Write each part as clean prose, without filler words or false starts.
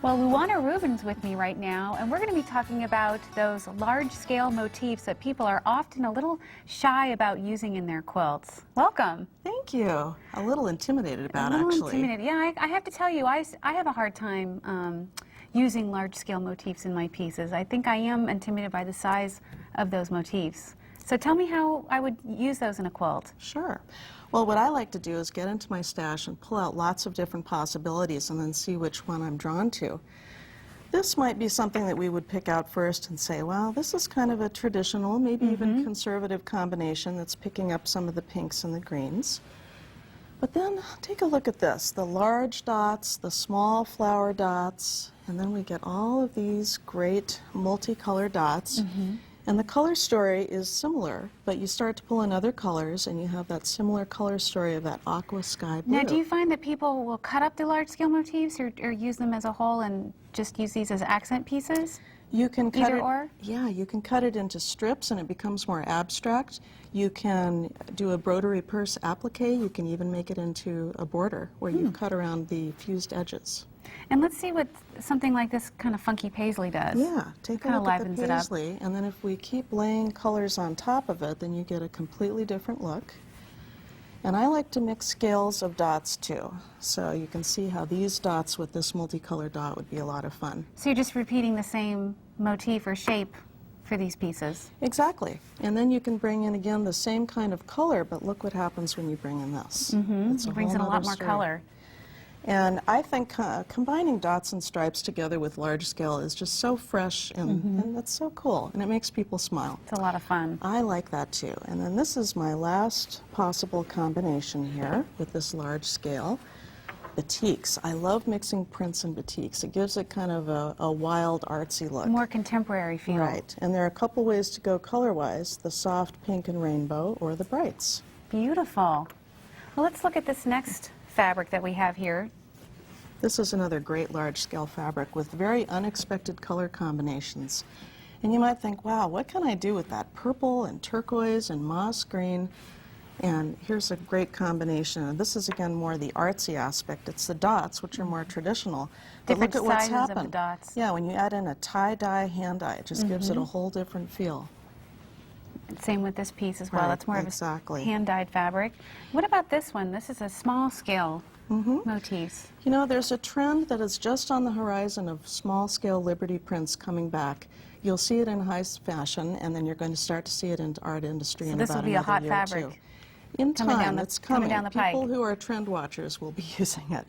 Well, Luana Rubin's with me right now, and we're going to be talking about those large-scale motifs that people are often a little shy about using in their quilts. Welcome. Thank you. A little intimidated about, actually. A little actually. intimidated. Yeah, I have to tell you, I have a hard time using large-scale motifs in my pieces. I think I am intimidated by the size of those motifs. So tell me how I would use those in a quilt. Sure. Well, what I like to do is get into my stash and pull out lots of different possibilities and then see which one I'm drawn to. This might be something that we would pick out first and say, well, this is kind of a traditional, maybe even conservative combination that's picking up some of the pinks and the greens. But then take a look at this, the large dots, the small flower dots, and then we get all of these great multicolored dots. And the color story is similar, but you start to pull in other colors and you have that similar color story of that aqua sky blue. Now, do you find that people will cut up the large-scale motifs or use them as a whole and just use these as accent pieces? You can cut Either it, or? Yeah, you can cut it into strips and it becomes more abstract. You can do a broderie purse applique. You can even make it into a border where you cut around the fused edges. And let's see what something like this kind of funky paisley does. Yeah, take a Kind of look at the livens it up. paisley, and then if we keep laying colors on top of it, then you get a completely different look. And I like to mix scales of dots too. So you can see how these dots with this multicolored dot would be a lot of fun. So you're just repeating the same motif or shape for these pieces. Exactly. And then you can bring in again the same kind of color, but look what happens when you bring in this. It brings in a lot more color. And I think combining dots and stripes together with large scale is just so fresh and that's so cool. And it makes people smile. It's a lot of fun. I like that too. And then this is my last possible combination here with this large scale. Batiks. I love mixing prints and batiks. It gives it kind of a wild, artsy look. More contemporary feel. Right. And there are a couple ways to go color-wise, the soft pink and rainbow or the brights. Beautiful. Well, let's look at this next fabric that we have here. This is another great large-scale fabric with very unexpected color combinations. And you might think, wow, what can I do with that purple and turquoise and moss green? And here's a great combination. And this is, again, more the artsy aspect. It's the dots, which are more traditional. But Different look at what's sizes happened. of the dots. Yeah, when you add in a tie-dye, hand-dye, it just gives it a whole different feel. Same with this piece as well. Right, It's more exactly. of a hand-dyed fabric. What about this one? This is a small-scale motifs. You know, there's a trend that is just on the horizon of small-scale Liberty prints coming back. You'll see it in high fashion, and then you're going to start to see it in art industry in this about will be a another hot year fabric. or two. In Coming time, down the- it's coming. coming down the pike. People who are trend watchers will be using it.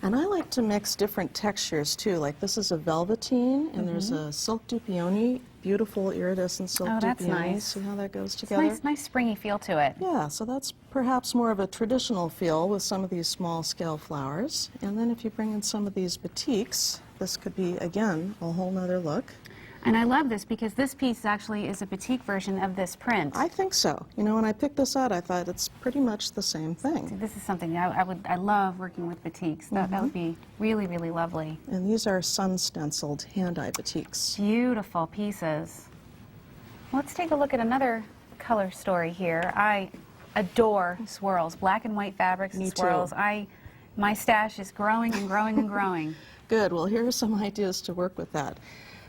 And I like to mix different textures too. Like this is a velveteen, and there's a silk dupioni, beautiful iridescent silk Oh, that's dupioni. nice. See how that goes It's together? nice springy feel to it. Yeah, so that's perhaps more of a traditional feel with some of these small scale flowers. And then if you bring in some of these batiks, this could be, again, a whole nother look. And I love this because this piece actually is a batik version of this print. I think so. You know, when I picked this out, I thought it's pretty much the same thing. This is something I love working with batiks. That would be really, really lovely. And these are sun-stenciled hand-eye batiks. Beautiful pieces. Let's take a look at another color story here. I adore swirls, black and white fabrics and Me too. swirls. My stash is growing and growing and growing. Good. Well, here are some ideas to work with that.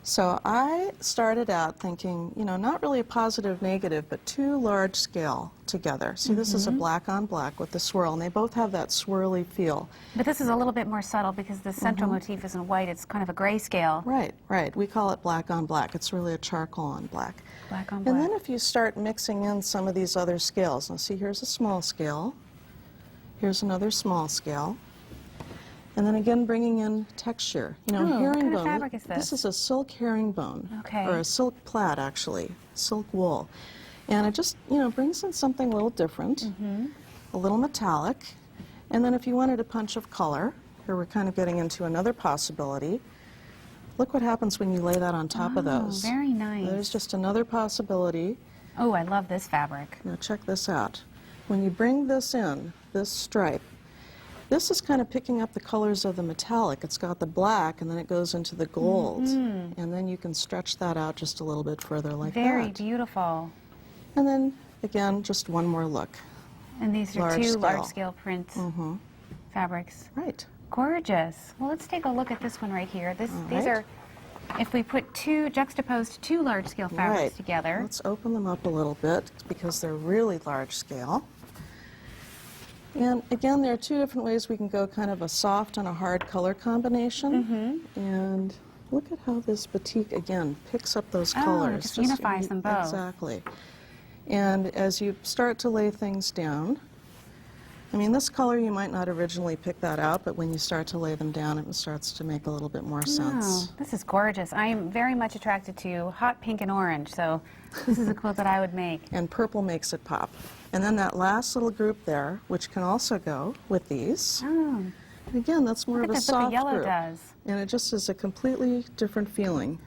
So I started out thinking, you know, not really a positive negative, but two large scale together. See, this is a black on black with the swirl, and they both have that swirly feel. But this is a little bit more subtle because the central motif isn't white, it's kind of a grayscale. Right, right. We call it black on black. It's really a charcoal on black. Black on black. And then if you start mixing in some of these other scales, now see, here's a small scale, here's another small scale, and then again bringing in texture. You know, What kind of herringbone. fabric is this? This is a silk herringbone, Okay. or a silk plaid actually, silk wool. And it just, you know, brings in something a little different, a little metallic. And then if you wanted a punch of color, here we're kind of getting into another possibility. Look what happens when you lay that on top of those. Very nice. There's just another possibility. Oh, I love this fabric. Now check this out. When you bring this in, this stripe, this is kind of picking up the colors of the metallic. It's got the black, and then it goes into the gold. And then you can stretch that out just a little bit further like that. Very beautiful. And then, again, just one more look. And these are Large two scale. large-scale print fabrics. Right. Gorgeous. Well, let's take a look at this one right here. These right. are, if we put juxtaposed two large scale fabrics Right. together. Let's open them up a little bit because they're really large scale. And again, there are two different ways we can go, kind of a soft and a hard color combination. And look at how this batik, again, picks up those colors. Just unifies them both. Exactly. And as you start to lay things down, I mean, this color, you might not originally pick that out, but when you start to lay them down, it starts to make a little bit more sense. Oh, this is gorgeous. I am very much attracted to hot pink and orange, so this is a quilt that I would make. And purple makes it pop. And then that last little group there, which can also go with these. Oh, And again, that's more of look a at what soft the yellow group. does. And it just is a completely different feeling.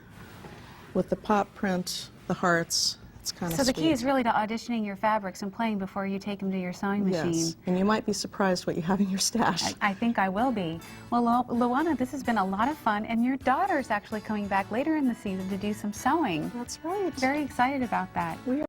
With the pop print, the hearts, it's kind of So sweet. the key is really to auditioning your fabrics and playing before you take them to your sewing machine. Yes, and you might be surprised what you have in your stash. I think I will be. Well, Luana, this has been a lot of fun, and your daughter's actually coming back later in the season to do some sewing. That's right. Very excited about that. We